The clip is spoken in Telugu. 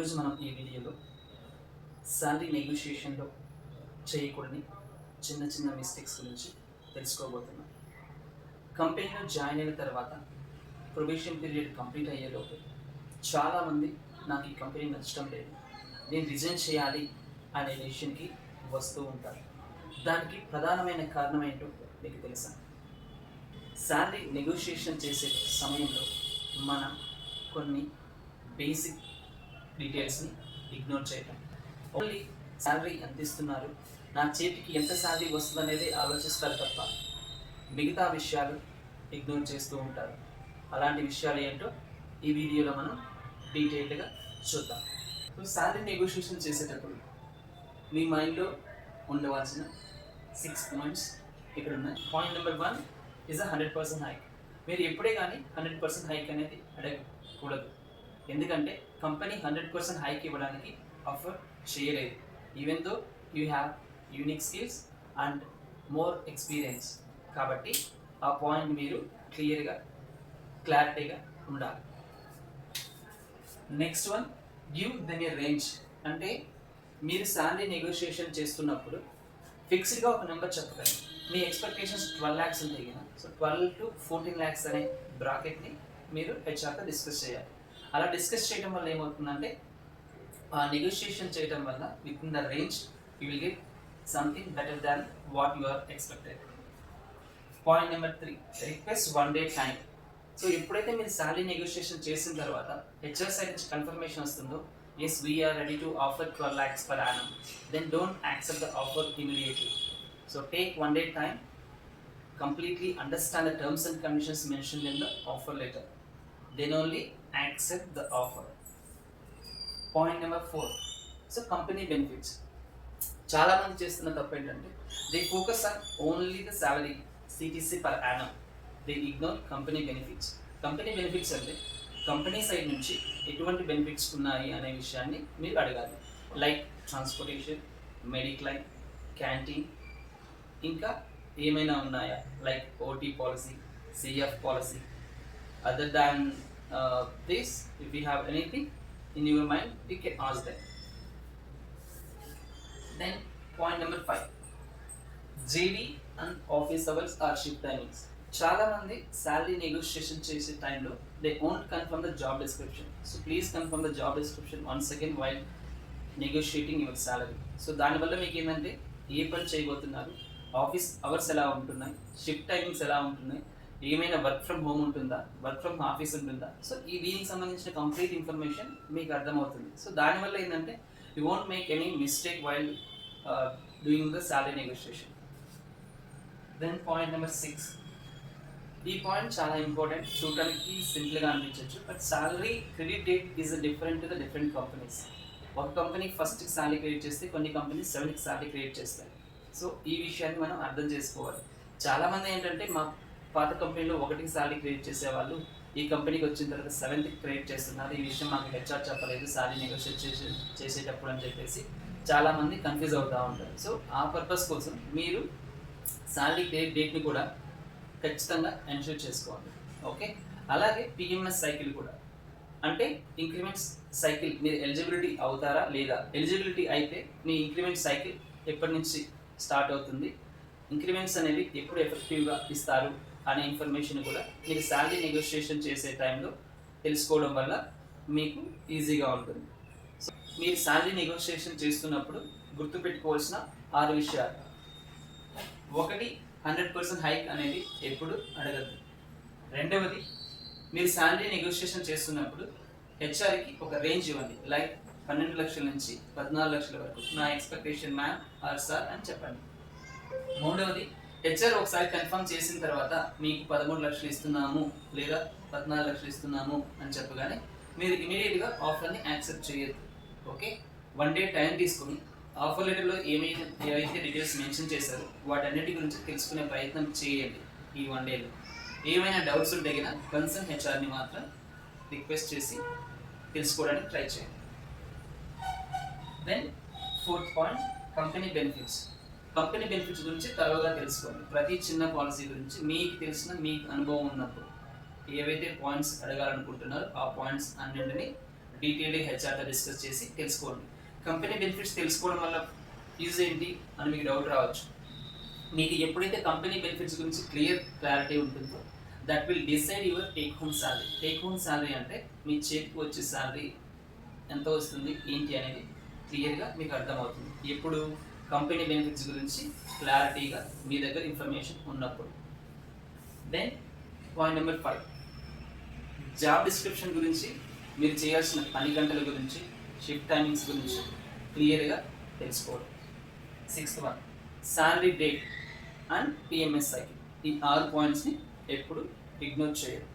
ఈరోజు మనం ఈ వీడియోలో శాలరీ నెగోషియేషన్లో చేయకూడని చిన్న చిన్న మిస్టేక్స్ గురించి తెలుసుకోబోతున్నాం. కంపెనీలో జాయిన్ అయిన తర్వాత ప్రొబేషన్ పీరియడ్ కంప్లీట్ అయ్యేలోపు చాలామంది నాకు ఈ కంపెనీ నచ్చడం లేదు, నేను రిజైన్ చేయాలి అనే డెసిషన్కి వస్తూ ఉంటారు. దానికి ప్రధానమైన కారణం ఏంటో మీకు తెలుసా? శాలరీ నెగోషియేషన్ చేసే సమయంలో మనం కొన్ని బేసిక్ డీటెయిల్స్ని ఇగ్నోర్ చేయటం. ఓన్లీ శాలరీ ఎంత ఇస్తున్నారు, నా చేతికి ఎంత శాలరీ వస్తుంది అనేది ఆలోచిస్తారు తప్ప మిగతా విషయాలు ఇగ్నోర్ చేస్తూ ఉంటారు. అలాంటి విషయాలు ఏంటో ఈ వీడియోలో మనం డీటెయిల్డ్గా చూద్దాం. సో శాలరీ నెగోషియేషన్ చేసేటప్పుడు మీ మైండ్లో ఉండవలసిన 6 పాయింట్స్ ఇక్కడ ఉన్నాయి. Point number 1 is 100% hike. మీరు ఎప్పుడే కానీ 100% హైక్ అనేది అడగకూడదు. ఎందుకంటే కంపెనీ 100% హైక్ ఇవ్వడానికి ఆఫర్ చేయలేదు, even though you have unique skills and more experience. కాబట్టి ఆ పాయింట్ మీరు క్లారిటీగా ఉండాలి. నెక్స్ట్ వన్, గివ్ దెన్ ఏ రేంజ్. అంటే మీరు శాలరీ నెగోషియేషన్ చేస్తున్నప్పుడు ఫిక్స్డ్గా ఒక నెంబర్ చెప్పకండి. మీ ఎక్స్పెక్టేషన్స్ 12 lakhs ఉంటాయి కదా, సో 12 to 14 lakhs అనే బ్రాకెట్ని మీరు హెచ్ఆర్తో డిస్కస్ చేయాలి. అలా డిస్కస్ చేయడం వల్ల ఏమవుతుందంటే ఆ నెగోషియేషన్ చేయడం వల్ల with in the range you will get something better than what you are expected. Point number 3, request 1 day time. So ఎప్పుడైతే మీరు శాలరీ నెగోషియేషన్ చేసిన తర్వాత హెచ్ఆర్ సైడ్ నుంచి కన్ఫర్మేషన్ వస్తుందో, yes we are ready to offer 12 lakhs per annum, then don't accept the offer immediately. So take 1 day time, completely understand the terms and conditions mentioned in the offer letter, then only accept the offer. Point number 4, so company benefits. చాలా మంది చేస్తున్న తప్పు ఏంటంటే they focus on only the salary CTC per annum, they ignore company benefits. Company benefits అంటే కంపెనీ సైడ్ నుంచి ఎటువంటి బెనిఫిట్స్ ఉన్నాయి అనే విషయాన్ని మీరు అడగాలి. లైక్ ట్రాన్స్పోర్టేషన్, మెడిక్లైమ్, క్యాంటీన్, ఇంకా ఏమైనా ఉన్నాయా, like OT policy, CF policy. Other than this, if you have anything in your mind you can ask them. Then point number 5, JD and office hours or shift timings. చాలా మంది శాలరీ నెగోషియేషన్ చేసే టైంలో they won't confirm the job description. So please confirm the job description once again while negotiating your salary. So దానివల్ల మీకు ఏంటంటే ఏ పని చేయబోతున్నారు, ఆఫీస్ అవర్స్ ఎలా ఉంటున్నాయి, షిఫ్ట్ టైమింగ్స్ ఎలా ఉంటున్నాయి, ఏమైనా వర్క్ ఫ్రమ్ హోమ్ ఉంటుందా, వర్క్ ఫ్రమ్ ఆఫీస్ ఉంటుందా, సో దీనికి సంబంధించిన కంప్లీట్ ఇన్ఫర్మేషన్ మీకు అర్థమవుతుంది. సో దానివల్ల ఏంటంటే you won't make any mistake while doing the salary negotiation. Then point number 6, ఈ పాయింట్ చాలా ఇంపార్టెంట్. చూడడానికి సింపుల్గా అనిపించవచ్చు, but salary credit date is different to the different companies. ఒక కంపెనీ 1st శాలరీ క్రెడిట్ చేస్తే కొన్ని కంపెనీస్ 7th శాలరీ క్రెడిట్ చేస్తాయి. సో ఈ విషయాన్ని మనం అర్థం చేసుకోవాలి. చాలామంది ఏంటంటే మా పాత కంపెనీలో 1th శాలరీ క్రెడిట్ చేసేవాళ్ళు ఈ కంపెనీకి వచ్చిన తర్వాత 7th క్రెడిట్ చేస్తున్నారు, ఈ విషయం మాకు హెచ్ఆర్ చెప్పలేదు శాలరీ నెగోషియేట్ చేసేటప్పుడు అని చెప్పేసి చాలామంది కన్ఫ్యూజ్ అవుతూ ఉంటారు. సో ఆ పర్పస్ కోసం మీరు శాలరీ క్రెడిట్ డేట్ని కూడా ఖచ్చితంగా ఎన్షూర్ చేసుకోవాలి. ఓకే, అలాగే పిఎంఎస్ సైకిల్ కూడా, అంటే ఇంక్రిమెంట్స్ సైకిల్ మీరు ఎలిజిబిలిటీ అవుతారా లేదా, ఎలిజిబిలిటీ అయితే మీ ఇంక్రిమెంట్ సైకిల్ ఎప్పటి నుంచి స్టార్ట్ అవుతుంది, ఇంక్రిమెంట్స్ అనేవి ఎప్పుడు ఎఫెక్టివ్గా ఇస్తారు అనే ఇన్ఫర్మేషన్ కూడా మీరు శాలరీ నెగోషియేషన్ చేసే టైంలో తెలుసుకోవడం వల్ల మీకు ఈజీగా ఉంటుంది. సో మీరు శాలరీ నెగోషియేషన్ చేస్తున్నప్పుడు గుర్తుపెట్టుకోవాల్సిన 6 విషయాలు. 1, 100% హైక్ అనేది ఎప్పుడు అడగద్దు. 2వది, మీరు శాలరీ నెగోషియేషన్ చేస్తున్నప్పుడు హెచ్ఆర్కి ఒక రేంజ్ ఇవ్వండి, లైక్ 12 లక్షల నుంచి 14 లక్షల వరకు నా ఎక్స్పెక్టేషన్ మ్యామ్ ఆర్ సార్ అని చెప్పండి. 3వది, హెచ్ఆర్ ఒకసారి కన్ఫర్మ్ చేసిన తర్వాత మీకు 13 లక్షలు ఇస్తున్నాము లేదా 14 లక్షలు ఇస్తున్నాము అని చెప్పగానే మీరు ఇమీడియట్గా ఆఫర్ని యాక్సెప్ట్ చేయొద్దు. ఓకే, 1 day టైం తీసుకొని ఆఫర్ లెటర్లో ఏవైతే డీటెయిల్స్ మెన్షన్ చేశారో వాటన్నిటి గురించి తెలుసుకునే ప్రయత్నం చేయండి. ఈ 1 dayలో ఏమైనా డౌట్స్ ఉంటే కనుక కన్సర్న్ హెచ్ఆర్ని మాత్రం రిక్వెస్ట్ చేసి తెలుసుకోవడానికి ట్రై చేయండి. Then 4th point, company benefits. Company benefits గురించి త్వరగా తెలుసుకోండి. ప్రతి చిన్న పాలసీ గురించి మీకు తెలిసిన, మీకు అనుభవం ఉన్నప్పుడు ఏవైతే పాయింట్స్ అడగాలనుకుంటున్నారో ఆ పాయింట్స్ అన్నింటినీ డీటెయిల్గా హెచ్ఆర్తో డిస్కస్ చేసి తెలుసుకోండి. కంపెనీ బెనిఫిట్స్ తెలుసుకోవడం వల్ల యూజ్ ఏంటి అని మీకు డౌట్ రావచ్చు. మీకు ఎప్పుడైతే కంపెనీ బెనిఫిట్స్ గురించి క్లారిటీ ఉంటుందో that will decide your take home salary. Take home salary అంటే మీ చేతికి వచ్చే శాలరీ ఎంత వస్తుంది ఏంటి అనేది క్లియర్గా మీకు అర్థమవుతుంది ఎప్పుడు కంపెనీ బెనిఫిట్స్ గురించి క్లారిటీగా మీ దగ్గర ఇన్ఫర్మేషన్ ఉన్నప్పుడు. Then point number 5, job description గురించి, మీరు చేయాల్సిన పని గంటల గురించి, షిఫ్ట్ టైమింగ్స్ గురించి క్లియర్గా తెలుసుకోవడం. 6th one, salary date and PMS cycle. ఈ 6 పాయింట్స్ని ఎప్పుడు ఇగ్నోర్ చేయరు.